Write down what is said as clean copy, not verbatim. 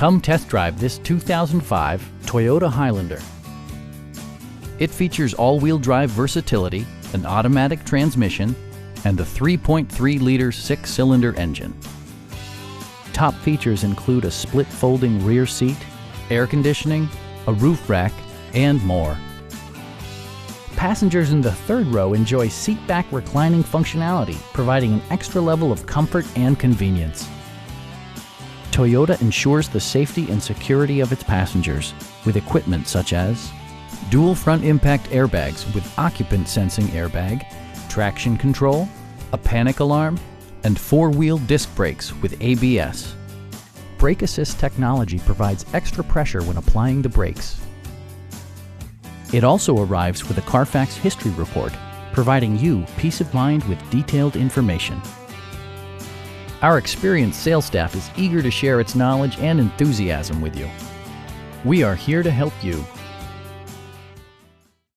Come test drive this 2005 Toyota Highlander. It features all-wheel drive versatility, an automatic transmission, and a 3.3-liter six-cylinder engine. Top features include a split folding rear seat, air conditioning, a roof rack, and more. Passengers in the third row enjoy seat-back reclining functionality, providing an extra level of comfort and convenience. Toyota ensures the safety and security of its passengers with equipment such as dual front impact airbags with occupant sensing airbag, traction control, a panic alarm, and four-wheel disc brakes with ABS. Brake assist technology provides extra pressure when applying the brakes. It also arrives with a Carfax history report, providing you peace of mind with detailed information. Our experienced sales staff is eager to share its knowledge and enthusiasm with you. We are here to help you.